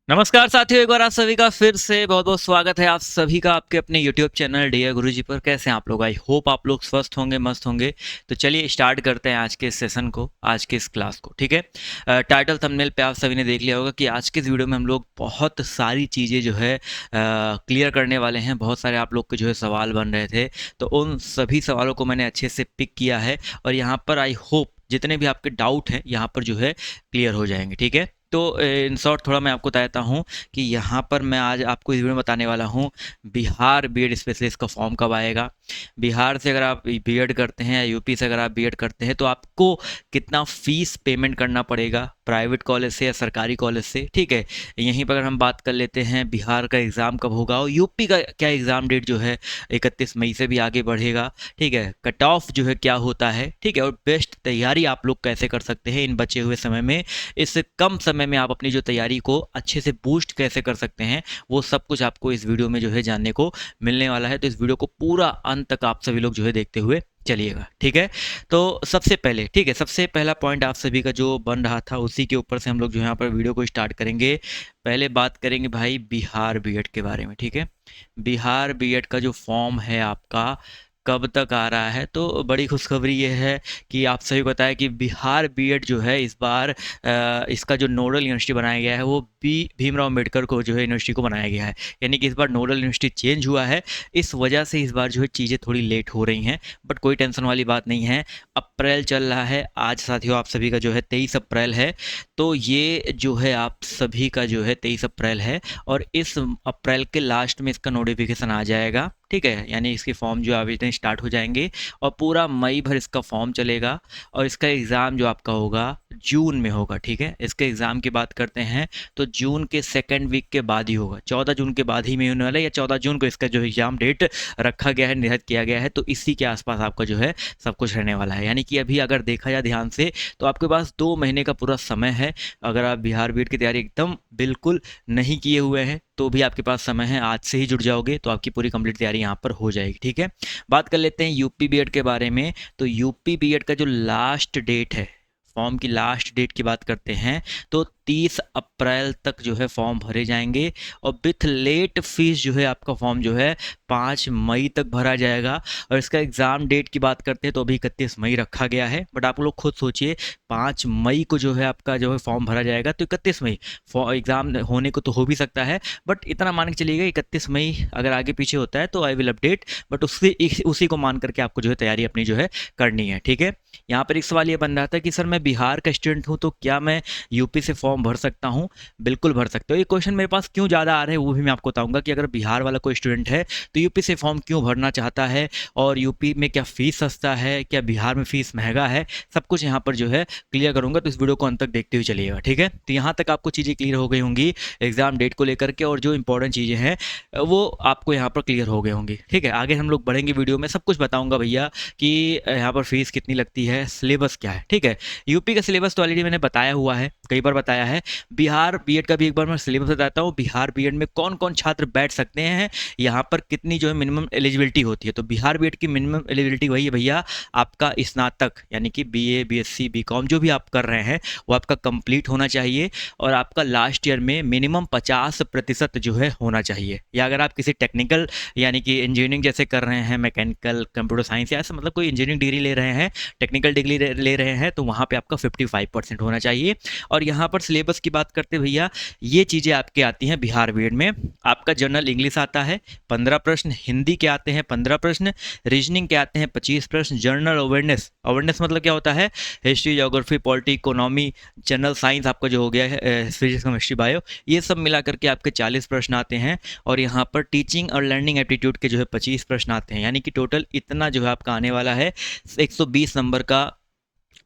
नमस्कार साथियों, एक बार आप सभी का फिर से बहुत बहुत स्वागत है आप सभी का आपके अपने यूट्यूब चैनल डियर गुरुजी पर। कैसे हैं आप लोग? आई होप आप लोग स्वस्थ होंगे, मस्त होंगे। तो चलिए स्टार्ट करते हैं आज के इस सेशन को, आज के इस क्लास को। ठीक है, टाइटल थंबनेल पे आप सभी ने देख लिया होगा कि आज के इस वीडियो में हम लोग बहुत सारी चीज़ें जो है क्लियर करने वाले हैं। बहुत सारे आप लोग के जो है सवाल बन रहे थे, तो उन सभी सवालों को मैंने अच्छे से पिक किया है और यहाँ पर आई होप जितने भी आपके डाउट हैं यहाँ पर जो है क्लियर हो जाएंगे। ठीक है, तो इन शॉर्ट थोड़ा मैं आपको बताता हूँ कि यहाँ पर मैं आज आपको इस वीडियो में बताने वाला हूँ बिहार बीएड स्पेशलिस्ट का फॉर्म कब आएगा। बिहार से अगर आप बीएड करते हैं या यूपी से अगर आप बीएड करते हैं तो आपको कितना फ़ीस पेमेंट करना पड़ेगा, प्राइवेट कॉलेज से या सरकारी कॉलेज से। ठीक है, यहीं पर अगर हम बात कर लेते हैं बिहार का एग्ज़ाम कब होगा और यूपी का क्या एग्ज़ाम डेट जो है 31 मई से भी आगे बढ़ेगा। ठीक है, कट ऑफ जो है क्या होता है। ठीक है, और बेस्ट तैयारी आप लोग कैसे कर सकते हैं इन बचे हुए समय में, इस कम समय में आप अपनी जो तैयारी को अच्छे से बूस्ट कैसे कर सकते हैं, वो सब कुछ आपको इस वीडियो में जो है जानने को मिलने वाला है। तो इस वीडियो को पूरा अंत तक आप सभी लोग जो है देखते हुए चलिएगा। ठीक है, तो सबसे पहले, ठीक है, सबसे पहला पॉइंट आप सभी का जो बन रहा था उसी के ऊपर से हम लोग जो यहाँ पर वीडियो को स्टार्ट करेंगे। पहले बात करेंगे भाई बिहार बीएड के बारे में। ठीक है, बिहार बीएड का जो फॉर्म है आपका कब तक आ रहा है, तो बड़ी खुशखबरी ये है कि आप सभी को पता है कि बिहार बीएड जो है इस बार इसका जो नोडल यूनिवर्सिटी बनाया गया है वो भीमराव अम्बेडकर को जो है यूनिवर्सिटी को बनाया गया है। यानी कि इस बार नोडल यूनिवर्सिटी चेंज हुआ है, इस वजह से इस बार जो है चीज़ें थोड़ी लेट हो रही हैं। बट कोई टेंशन वाली बात नहीं है। अप्रैल चल रहा है आज साथियों, आप सभी का जो है 23 अप्रैल है। तो ये जो है आप सभी का जो है 23 अप्रैल है और इस अप्रैल के लास्ट में इसका नोटिफिकेशन आ जाएगा। ठीक है, यानी इसके फॉर्म जो आवेदन स्टार्ट हो जाएंगे और पूरा मई भर इसका फॉर्म चलेगा और इसका एग्ज़ाम जो आपका होगा जून में होगा। ठीक है, इसके एग्ज़ाम की बात करते हैं तो जून के सेकेंड वीक के बाद ही होगा, 14 जून के बाद ही में होने वाला है, या 14 जून को इसका जो एग्ज़ाम डेट रखा गया है, निर्धारित किया गया है। तो इसी के आसपास आपका जो है सब कुछ रहने वाला है। यानी कि अभी अगर देखा जाए ध्यान से तो आपके पास 2 महीने का पूरा समय है। अगर आप बिहार बीएड की तैयारी एकदम बिल्कुल नहीं किए हुए हैं तो भी आपके पास समय है, आज से ही जुड़ जाओगे तो आपकी पूरी कंप्लीट तैयारी यहाँ पर हो जाएगी। ठीक है, बात कर लेते हैं यूपी बीएड के बारे में। तो यूपी बीएड का जो लास्ट डेट है, फॉर्म की लास्ट डेट की बात करते हैं तो 30 अप्रैल तक जो है फॉर्म भरे जाएंगे और विथ लेट फीस जो है आपका फॉर्म जो है 5 मई तक भरा जाएगा। और इसका एग्ज़ाम डेट की बात करते हैं तो अभी 31 मई रखा गया है, बट आप लोग खुद सोचिए 5 मई को जो है आपका जो है फॉर्म भरा जाएगा तो 31 मई एग्ज़ाम होने को तो हो भी सकता है, बट इतना मान के चलिएगा 31 मई अगर आगे पीछे होता है तो आई विल अपडेट, बट उसी को मान करके आपको जो है तैयारी अपनी जो है करनी है। ठीक है, यहाँ पर एक सवाल ये बन रहा था कि सर मैं बिहार का स्टूडेंट हूँ तो क्या मैं यूपी से फॉर्म भर सकता हूँ? बिल्कुल भर सकते हो। ये क्वेश्चन मेरे पास क्यों ज़्यादा आ रहे हैं वो भी मैं आपको बताऊंगा कि अगर बिहार वाला कोई स्टूडेंट है तो यूपी से फॉर्म क्यों भरना चाहता है और यूपी में क्या फ़ीस सस्ता है, क्या बिहार में फ़ीस महंगा है, सब कुछ यहाँ पर जो है क्लियर करूँगा। तो इस वीडियो को अंत तक देखते हुए चलिएगा। ठीक है, तो यहाँ तक आपको चीज़ें क्लियर हो गई होंगी एग्ज़ाम डेट को लेकर के, और जो इंपॉर्टेंट चीज़ें हैं वो आपको यहाँ पर क्लियर हो गई होंगी। ठीक है, आगे हम लोग बढ़ेंगे वीडियो में, सब कुछ बताऊँगा भैया कि यहाँ पर फीस कितनी लगती है, सिलेबस क्या है। ठीक है, यूपी का सिलेबस तो ऑलरेडी मैंने बताया हुआ है, कई बार बताया है। बिहार बीएड का भी एक बार मैं सिलेबस बताता हूँ। बिहार बीएड में कौन कौन छात्र बैठ सकते हैं, यहाँ पर कितनी जो है मिनिमम एलिजिबिलिटी होती है। तो बिहार बीएड की मिनिमम एलिजिबिलिटी वही है भैया, आपका स्नातक यानी कि बीए बीएससी बीकॉम जो भी आप कर रहे हैं वो आपका कंप्लीट होना चाहिए और आपका लास्ट ईयर में मिनिमम 50% जो है होना चाहिए। या अगर आप किसी टेक्निकल यानी कि इंजीनियरिंग जैसे कर रहे हैं, मैकेनिकल कंप्यूटर साइंस या ऐसा मतलब कोई इंजीनियरिंग डिग्री ले रहे हैं, टेक्निकल डिग्री ले रहे हैं, तो वहाँ पे आपका 55% होना चाहिए। और यहाँ पर सिलेबस की बात करते भैया ये चीज़ें आपके आती हैं बिहार बीएड में। आपका जनरल इंग्लिश आता है 15 प्रश्न, हिंदी के आते हैं 15 प्रश्न, रीजनिंग के आते हैं 25 प्रश्न, जनरल अवेयरनेस, अवेयरनेस मतलब क्या होता है, history geography polity economy general science आपका जो हो गया है फिजिक्स केमिस्ट्री बायो, ये सब मिला करके आपके 40 प्रश्न आते हैं। और यहाँ पर टीचिंग और लर्निंग एप्टीट्यूड के जो है 25 प्रश्न आते हैं। यानी कि टोटल इतना जो है आपका आने वाला है 120 नंबर का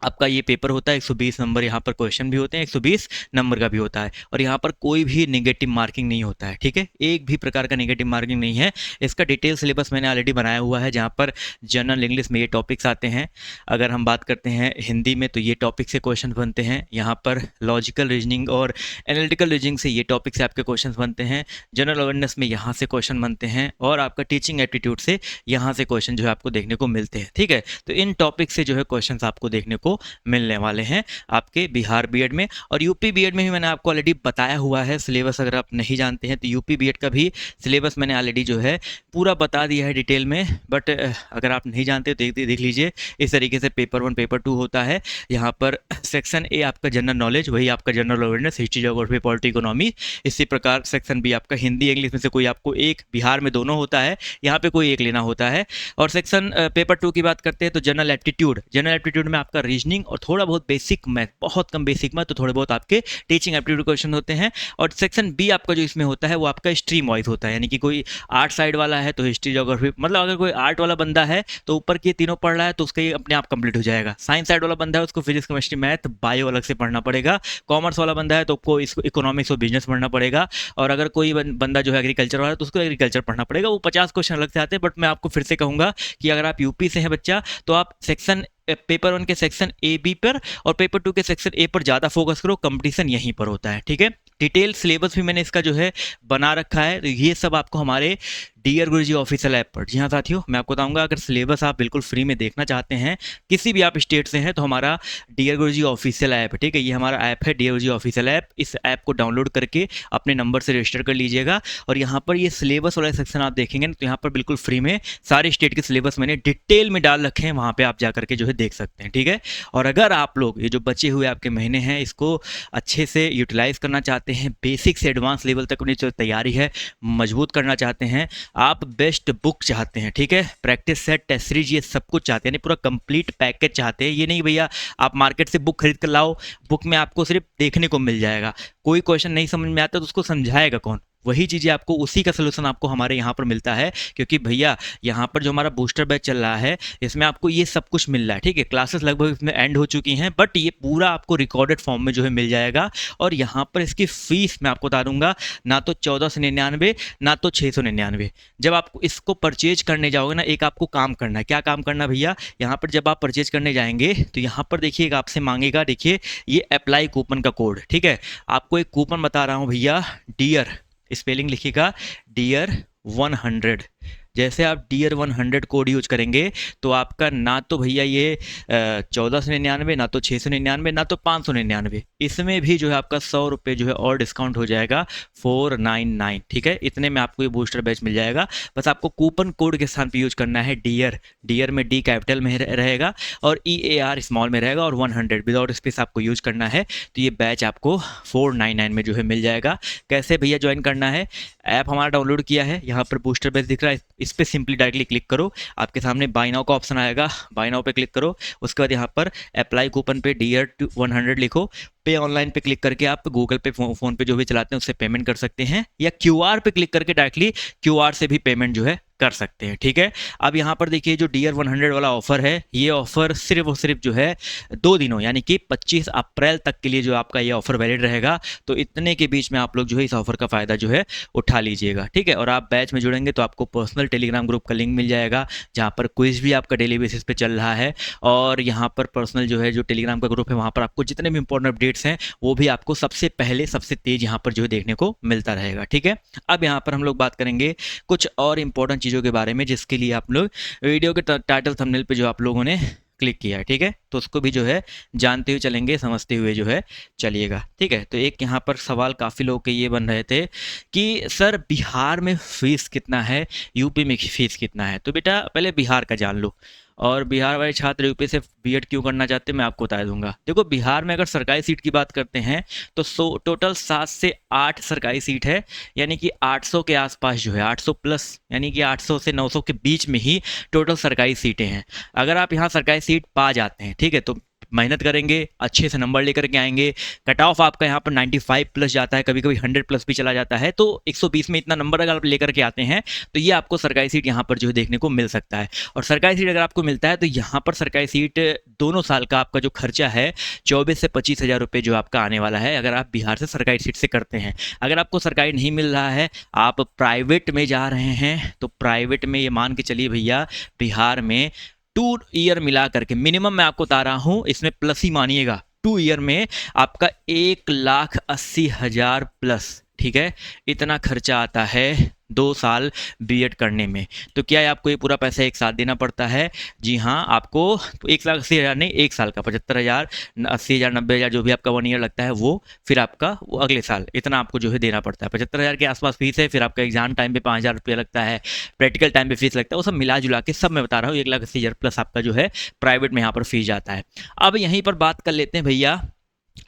आपका ये पेपर होता है। 120 नंबर यहाँ पर क्वेश्चन भी होते हैं, 120 नंबर का भी होता है और यहाँ पर कोई भी नेगेटिव मार्किंग नहीं होता है। ठीक है, एक भी प्रकार का नेगेटिव मार्किंग नहीं है। इसका डिटेल सिलेबस मैंने ऑलरेडी बनाया हुआ है जहाँ पर जनरल इंग्लिश में ये टॉपिक्स आते हैं। अगर हम बात करते हैं हिंदी में तो ये टॉपिक से क्वेश्चन बनते हैं। यहाँ पर लॉजिकल रीजनिंग और एनालिटिकल रीजनिंग से ये टॉपिक से आपके क्वेश्चन बनते हैं। जनरल अवेयरनेस में यहाँ से क्वेश्चन बनते हैं और आपका टीचिंग एप्टीट्यूड से यहाँ से क्वेश्चन जो है आपको देखने को मिलते हैं। ठीक है, तो इन टॉपिक से जो है क्वेश्चन आपको देखने आपको मिलने वाले हैं आपके बिहार बीएड में। और यूपी बीएड में भी मैंने आपको ऑलरेडी बताया हुआ है सिलेबस, अगर आप नहीं जानते हैं तो यूपी बीएड का भी सिलेबस मैंने ऑलरेडी जो है पूरा बता दिया है डिटेल में। बट अगर आप नहीं जानते तो देख लीजिए, इस तरीके से पेपर 1 पेपर 2 होता है। यहाँ पर सेक्शन ए आपका जनरल नॉलेज, वही आपका general awareness, history, geography, polity, economy. इसी प्रकार सेक्शन बी आपका हिंदी इंग्लिश में से कोई आपको एक, बिहार में दोनों होता है, यहाँ पे कोई एक लेना होता है। और सेक्शन पेपर 2 की बात करते हैं तो जनरल एप्टीट्यूड, जनरल एप्टीट्यूड में आपका रीजनिंग और थोड़ा बहुत बेसिक मैथ, बहुत कम बेसिक मैथ, तो थोड़े बहुत आपके टीचिंग एप्टीट्यूड क्वेश्चन होते हैं। और सेक्शन बी आपका जो इसमें होता है वो आपका स्ट्रीम वाइज होता है, यानी कि कोई आर्ट साइड वाला है तो हिस्ट्री, ज्योग्राफी, मतलब अगर कोई आर्ट वाला बंदा है तो ऊपर के तीनों पढ़ रहा है तो उसका ये अपने आप कंप्लीट हो जाएगा। साइंस साइड वाला बंदा है उसको फिजिक्स, केमिस्ट्री, मैथ, बायो अलग से पढ़ना पड़ेगा। कॉमर्स वाला बंदा है तो आपको इसको इकोनॉमिक्स और बिजनेस पढ़ना पड़ेगा। और अगर कोई बंदा जो है एग्रीकल्चर वाला है तो उसको एग्रीकल्चर पढ़ना पड़ेगा। वो 50 क्वेश्चन अलग से आते हैं। बट मैं आपको फिर से कहूँगा कि अगर आप यूपी से हैं बच्चा तो आप सेक्शन पेपर 1 के सेक्शन ए बी पर और पेपर 2 के सेक्शन ए पर ज़्यादा फोकस करो, कंपटीशन यहीं पर होता है। ठीक है, डिटेल सिलेबस भी मैंने इसका जो है बना रखा है, तो ये सब आपको हमारे डियर गुरुजी ऑफिशियल ऐप पर। जी हाँ साथियों, मैं आपको बताऊंगा अगर सिलेबस आप बिल्कुल फ्री में देखना चाहते हैं, किसी भी आप स्टेट से हैं, तो हमारा डियर गुरुजी ऑफिशियल ऐप है। ठीक है, ये हमारा ऐप है डियर गुरुजी ऑफिशियल ऐप। इस ऐप को डाउनलोड करके अपने नंबर से रजिस्टर कर लीजिएगा और यहाँ पर ये सिलेबस वाला सेक्शन आप देखेंगे तो यहाँ पर बिल्कुल फ्री में सारे स्टेट के सिलेबस मैंने डिटेल में डाल रखे हैं, वहाँ पर आप जा करके जो है देख सकते हैं। ठीक है, और अगर आप लोग ये जो बचे हुए आपके महीने हैं इसको अच्छे से यूटिलाइज करना चाहते हैं, बेसिक से एडवांस लेवल तक अपनी जो तैयारी है मजबूत करना चाहते हैं, आप बेस्ट बुक चाहते हैं, ठीक है, प्रैक्टिस सेट, टेस्ट सीरीज, ये सब कुछ चाहते हैं, यानी पूरा कंप्लीट पैकेज चाहते हैं। ये नहीं भैया आप मार्केट से बुक खरीद कर लाओ, बुक में आपको सिर्फ देखने को मिल जाएगा, कोई क्वेश्चन नहीं समझ में आता तो उसको समझाएगा कौन? वही चीज़ें आपको, उसी का सलूशन आपको हमारे यहाँ पर मिलता है। क्योंकि भैया यहाँ पर जो हमारा बूस्टर बैच चल रहा है इसमें आपको ये सब कुछ मिल रहा है। ठीक है, क्लासेस लगभग इसमें एंड हो चुकी हैं, बट ये पूरा आपको रिकॉर्डेड फॉर्म में जो है मिल जाएगा। और यहाँ पर इसकी फ़ीस मैं आपको बता दूंगा, ना तो 1499 ना तो 699। जब आप इसको परचेज करने जाओगे ना, एक आपको काम करना है। क्या काम करना भैया? यहाँ पर जब आप परचेज करने जाएंगे तो यहाँ पर देखिएगा आपसे मांगेगा, देखिए ये अप्लाई कूपन का कोड। ठीक है, आपको एक कूपन बता रहा हूँ भैया, डियर, स्पेलिंग लिखिएगा डियर 100। जैसे आप डियर 100 कोड यूज करेंगे तो आपका ना तो भैया ये 1499, ना तो 699, ना तो 599, इसमें भी जो है आपका 100 रुपये जो है और डिस्काउंट हो जाएगा 499। ठीक है, इतने में आपको ये बूस्टर बैच मिल जाएगा। बस आपको कूपन कोड के स्थान पे यूज करना है डियर, डियर में डी कैपिटल में रहेगा और EAR स्मॉल में रहेगा और 100 विदाउट स्पेस आपको यूज करना है। तो ये बैच आपको 499 में जो है मिल जाएगा। कैसे भैया ज्वाइन करना है? ऐप हमारा डाउनलोड किया है, यहाँ पर बूस्टर बैच दिख रहा है, इस पर सिंपली डायरेक्टली क्लिक करो, आपके सामने बाय नाउ का ऑप्शन आएगा, बाय नाउ पे क्लिक करो। उसके बाद यहाँ पर अप्लाई कूपन पे डियर 100 लिखो, पे ऑनलाइन पे क्लिक करके आप गूगल पे, फोन पे जो भी चलाते हैं उससे पेमेंट कर सकते हैं, या QR पे क्लिक करके डायरेक्टली QR से भी पेमेंट जो है कर सकते हैं। ठीक है, अब यहाँ पर देखिए जो डियर 100 वाला ऑफर है, ये ऑफर सिर्फ और सिर्फ जो है 2 दिनों यानी कि 25 अप्रैल तक के लिए जो आपका ये ऑफर वैलिड रहेगा। तो इतने के बीच में आप लोग जो है इस ऑफर का फ़ायदा जो है उठा लीजिएगा। ठीक है, और आप बैच में जुड़ेंगे तो आपको पर्सनल टेलीग्राम ग्रुप का लिंक मिल जाएगा, जहाँ पर क्विज भी आपका डेली बेसिस पे चल रहा है। और यहाँ पर पर्सनल जो है जो टेलीग्राम का ग्रुप है वहाँ पर आपको जितने भी इंपॉर्टेंट अपडेट्स हैं वो भी आपको सबसे पहले, सबसे तेज यहाँ पर जो है देखने को मिलता रहेगा। ठीक है, अब यहाँ पर हम लोग बात करेंगे कुछ और इंपॉर्टेंट चीज़ों के बारे में, जिसके लिए आप लोग वीडियो के टाइटल थंबनेल पे जो आप लोगों ने क्लिक किया है, ठीक है, तो उसको भी जो है जानते हुए चलेंगे, समझते हुए जो है चलिएगा। ठीक है, तो एक यहाँ पर सवाल काफ़ी लोग के ये बन रहे थे कि सर बिहार में फ़ीस कितना है, यूपी में फ़ीस कितना है। तो बेटा पहले बिहार का जान लो, और बिहार वाले छात्र यूपी से बीएड क्यों करना चाहते हैं मैं आपको बता दूंगा। देखो बिहार में अगर सरकारी सीट की बात करते हैं तो टोटल 7 से 8 सरकारी सीट है, यानी कि 800 के आसपास जो है, 800 प्लस, यानी कि 800 से 900 के बीच में ही टोटल सरकारी सीटें हैं। अगर आप यहाँ सरकारी सीट पा जाते हैं, ठीक है, तो मेहनत करेंगे, अच्छे से नंबर लेकर के आएंगे, कट ऑफ आपका यहाँ पर 95 प्लस जाता है, कभी कभी 100 प्लस भी चला जाता है, तो 120 में इतना नंबर अगर आप लेकर के आते हैं तो ये आपको सरकारी सीट यहाँ पर जो है देखने को मिल सकता है। और सरकारी सीट अगर आपको मिलता है तो यहाँ पर सरकारी सीट दोनों साल का आपका जो खर्चा है 24 से 25 हज़ार रुपये जो आपका आने वाला है, अगर आप बिहार से सरकारी सीट से करते हैं। अगर आपको सरकारी नहीं मिल रहा है, आप प्राइवेट में जा रहे हैं, तो प्राइवेट में ये मान के चलिए भैया बिहार में 2 ईयर मिला करके मिनिमम मैं आपको बता रहा हूँ, इसमें प्लस ही मानिएगा, 2 ईयर में आपका 1,80,000 प्लस, ठीक है, इतना खर्चा आता है 2 साल बीएड करने में। तो क्या है, आपको ये पूरा पैसा एक साथ देना पड़ता है? जी हाँ, आपको 1,80,000 नहीं, 1 साल का 75,000, 80,000, 90,000 जो भी आपका 1 ईयर लगता है वो, फिर आपका वो अगले साल इतना आपको जो है देना पड़ता है। 75,000 के आसपास फीस है, फिर आपका एग्जाम टाइम पे 5,000 रुपया लगता है, प्रैक्टिकल टाइम पे फीस लगता है, वो सब मिला-जुला के सब मैं बता रहा हूँ 1,80,000 प्लस आपका जो है प्राइवेट में यहाँ पर फीस जाता है। अब यहीं पर बात कर लेते हैं भैया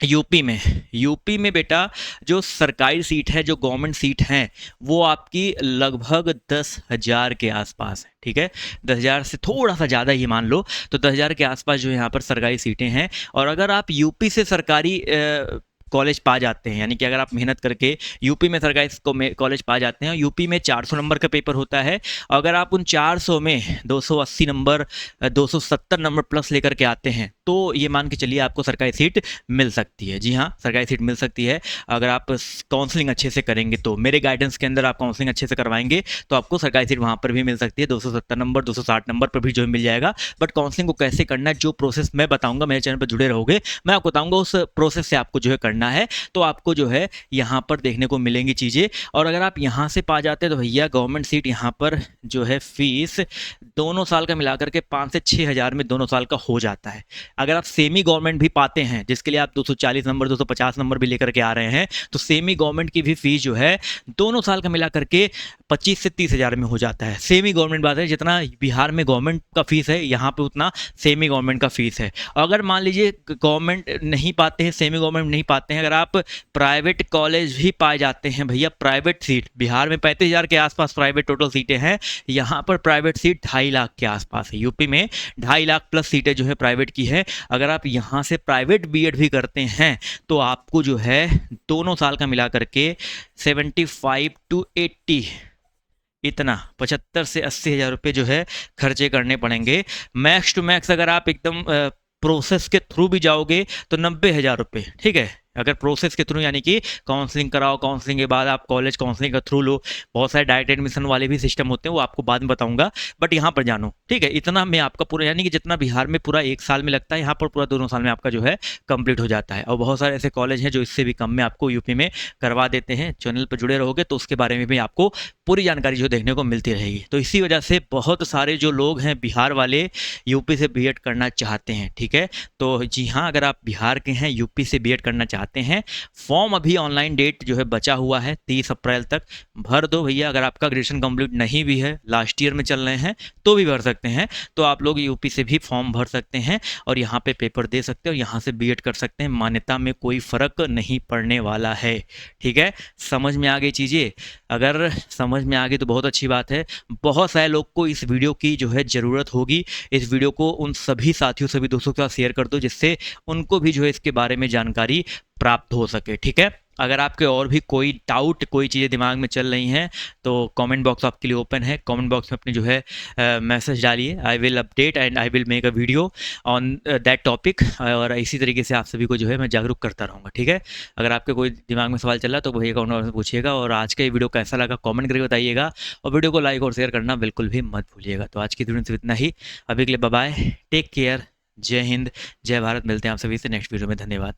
यूपी में बेटा जो सरकारी सीट है, जो गवर्नमेंट सीट हैं, वो आपकी लगभग 10,000 के आसपास है। ठीक है, 10,000 से थोड़ा सा ज़्यादा ही मान लो, तो 10,000 के आसपास जो यहाँ पर सरकारी सीटें हैं। और अगर आप यूपी से सरकारी कॉलेज पा जाते हैं, यानी कि अगर आप मेहनत करके यूपी में सरकारी कॉलेज पा जाते हैं, यूपी में 400 नंबर का पेपर होता है, अगर आप उन 400 में 280 नंबर 270 नंबर प्लस लेकर के आते हैं, तो ये मान के चलिए आपको सरकारी सीट मिल सकती है। जी हाँ, सरकारी सीट मिल सकती है अगर आप काउंसलिंग अच्छे से करेंगे तो। मेरे गाइडेंस के अंदर आप काउंसलिंग अच्छे से करवाएंगे तो आपको सरकारी सीट वहाँ पर भी मिल सकती है, 270 नंबर 260 नंबर पर भी जो मिल जाएगा। बट काउंसलिंग को कैसे करना है, जो प्रोसेस मैं बताऊंगा, मेरे चैनल पर जुड़े रहोगे, मैं आपको बताऊंगा उस प्रोसेस से आपको जो है करना है, तो आपको जो है यहाँ पर देखने को मिलेंगी चीज़ें। और अगर आप यहाँ से पा जाते हैं तो भैया गवर्नमेंट सीट यहाँ पर जो है फीस दोनों साल का मिलाकर के 5 से 6,000 में दोनों साल का हो जाता है। अगर आप सेमी गवर्नमेंट भी पाते हैं, जिसके लिए आप 240 नंबर 250 नंबर भी लेकर के आ रहे हैं, तो सेमी गवर्नमेंट की भी फीस जो है दोनों साल का मिला करके 25 से 30,000 में हो जाता है। सेमी गवर्नमेंट बात है, जितना बिहार में गवर्नमेंट का फीस है, यहाँ पे उतना सेमी गवर्नमेंट का फीस है। अगर मान लीजिए गवर्नमेंट नहीं पाते हैं, सेमी गवर्नमेंट नहीं पाते हैं, अगर आप प्राइवेट कॉलेज भी पाए जाते हैं भैया, प्राइवेट सीट बिहार में 35,000 के आसपास प्राइवेट टोटल सीटें हैं, यहाँ पर प्राइवेट सीट 2.5 लाख के आसपास है। यूपी में 2.5 लाख प्लस सीटें जो है प्राइवेट की है। अगर आप यहाँ से प्राइवेट बीएड भी करते हैं तो आपको जो है दोनों साल का मिला करके 75 to 80 इतना 75 से 80,000 रुपये जो है खर्चे करने पड़ेंगे। मैक्स टू मैक्स अगर आप एकदम प्रोसेस के थ्रू भी जाओगे तो 90,000 रुपये। ठीक है, अगर प्रोसेस के थ्रू यानी कि काउंसलिंग कराओ, काउंसलिंग के बाद आप कॉलेज काउंसलिंग का थ्रू लो, बहुत सारे डायरेक्ट एडमिशन वाले भी सिस्टम होते हैं, वो आपको बाद में बताऊंगा, बट यहाँ पर जानो। ठीक है, इतना में आपका पूरा, यानी कि जितना बिहार में पूरा 1 साल में लगता है, यहाँ पर पूरा दोनों साल में आपका जो है कंप्लीट हो जाता है। और बहुत सारे ऐसे कॉलेज हैं जो इससे भी कम में आपको यूपी में करवा देते हैं। चैनल पर जुड़े रहोगे तो उसके बारे में भी आपको पूरी जानकारी जो देखने को मिलती रहेगी। तो इसी वजह से बहुत सारे जो लोग हैं बिहार वाले यूपी से बीएड करना चाहते हैं। ठीक है, तो जी हाँ, अगर आप बिहार के हैं, यूपी से बीएड करना चाहते हैं, फॉर्म अभी ऑनलाइन डेट जो है बचा हुआ है 30 अप्रैल तक, भर दो भैया। अगर आपका ग्रेजुएशन कंप्लीट नहीं भी है, लास्ट ईयर में चल रहे हैं, तो भी भर सकते हैं। तो आप लोग यूपी से भी फॉर्म भर सकते हैं और यहाँ पे पेपर दे सकते हैं और यहाँ से बीएड कर सकते हैं। मान्यता में कोई फ़र्क नहीं पड़ने वाला है। ठीक है, समझ में आ गई चीज़ें? अगर समझ में आ गई तो बहुत अच्छी बात है। बहुत सारे लोग को इस वीडियो की जो है ज़रूरत होगी। इस वीडियो को उन सभी साथियों, सभी दोस्तों के साथ शेयर कर दो, जिससे उनको भी जो है इसके बारे में जानकारी प्राप्त हो सके। ठीक है, अगर आपके और भी कोई डाउट, कोई चीज़ें दिमाग में चल रही हैं तो कमेंट बॉक्स आपके लिए ओपन है। कमेंट बॉक्स में अपनी जो है मैसेज डालिए, I will update and I will make a video on that topic. और इसी तरीके से आप सभी को जो है मैं जागरूक करता रहूँगा। ठीक है, अगर आपके कोई दिमाग में सवाल चल रहा है तो भैया कमेंट बॉक्स में पूछिएगा। और आज का ये वीडियो कैसा लगा कमेंट करके बताइएगा, और वीडियो को लाइक और शेयर करना बिल्कुल भी मत भूलिएगा। तो आज की वीडियो से इतना ही, अभी के लिए बाय बाय, टेक केयर, जय हिंद, जय भारत। मिलते हैं आप सभी से नेक्स्ट वीडियो में। धन्यवाद।